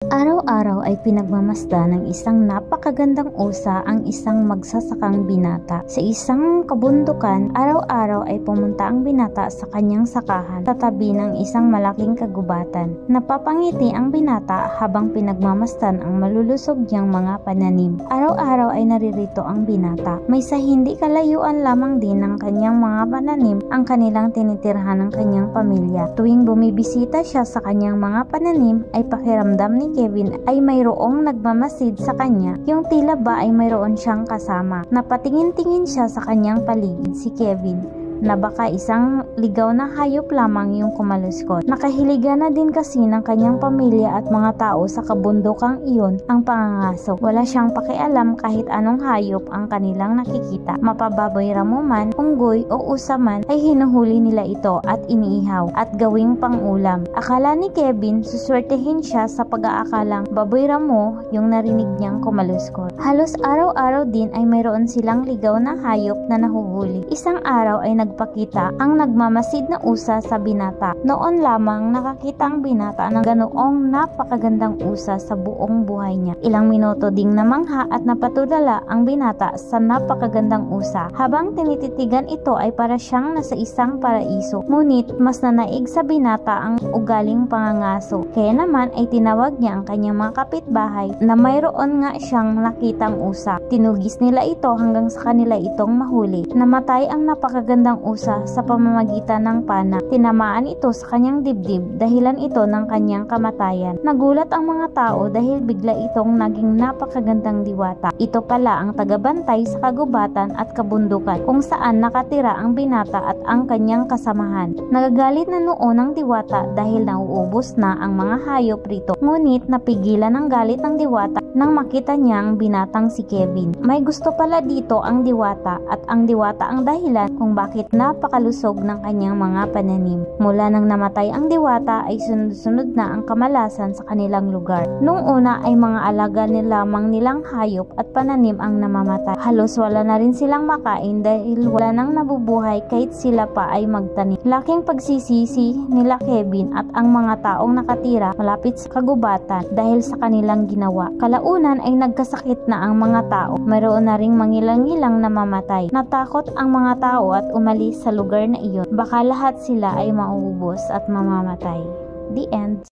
Araw-araw ay pinagmamasdan ng isang napakagandang usa ang isang magsasakang binata. Sa isang kabundukan, araw-araw ay pumunta ang binata sa kanyang sakahan sa tabi ng isang malaking kagubatan. Napapangiti ang binata habang pinagmamasdan ang malulusog niyang mga pananim. Araw-araw ay naririto ang binata. May sa hindi kalayuan lamang din ng kanyang mga pananim ang kanilang tinitirhan ng kanyang pamilya. Tuwing bumibisita siya sa kanyang mga pananim ay pakiramdam ni Kevin ay mayroong nagmamasid sa kanya, yung tila ba ay mayroon siyang kasama. Napatingin-tingin siya sa kanyang paligid si Kevin na baka isang ligaw na hayop lamang yung kumaluskot. Nakahiliga na din kasi ng kanyang pamilya at mga tao sa kabundukang iyon ang pangangaso. Wala siyang pakialam kahit anong hayop ang kanilang nakikita. Mapababoy ramo man, unggoy o usa man ay hinuhuli nila ito at iniihaw at gawing pangulam. Akala ni Kevin suswertehin siya sa pag-aakalang baboy ramo yung narinig niyang kumaluskot. Halos araw-araw din ay mayroon silang ligaw na hayop na nahuhuli. Isang araw ay nagpakita ang nagmamasid na usa sa binata. Noon lamang nakakita ang binata ng ganoong napakagandang usa sa buong buhay niya. Ilang minuto ding namangha at napatulala ang binata sa napakagandang usa. Habang tinititigan ito ay para siyang nasa isang paraiso. Ngunit mas nanaig sa binata ang ugaling pangangaso. Kaya naman ay tinawag niya ang kanyang mga kapitbahay na mayroon nga siyang nakitang usa. Tinugis nila ito hanggang sa kanila itong mahuli. Namatay ang napakagandang usa sa pamamagitan ng pana. Tinamaan ito sa kanyang dibdib, dahilan ito ng kanyang kamatayan. Nagulat ang mga tao dahil bigla itong naging napakagandang diwata. Ito pala ang tagabantay sa kagubatan at kabundukan kung saan nakatira ang binata at ang kanyang kasamahan. Nagagalit na noon ang diwata dahil nauubos na ang mga hayop rito. Ngunit napigilan ang galit ng diwata nang makita niya ang binatang si Kevin. May gusto pala dito ang diwata at ang diwata ang dahilan kung bakit napakalusog ng kanyang mga pananim. Mula nang namatay ang diwata ay sunod-sunod na ang kamalasan sa kanilang lugar. Nung una ay mga alaga lamang nilang hayop at pananim ang namamatay. Halos wala na rin silang makain dahil wala nang nabubuhay kahit sila pa ay magtanim. Laking pagsisisi nila Kevin at ang mga taong nakatira malapit sa kagubatan dahil sa kanilang ginawa. Kalaunan ay nagkasakit na ang mga tao. Mayroon na ring mangilang-ngilang namamatay. Natakot ang mga tao at umalis sa lugar na iyon. Baka lahat sila ay mauubos at mamamatay. The end.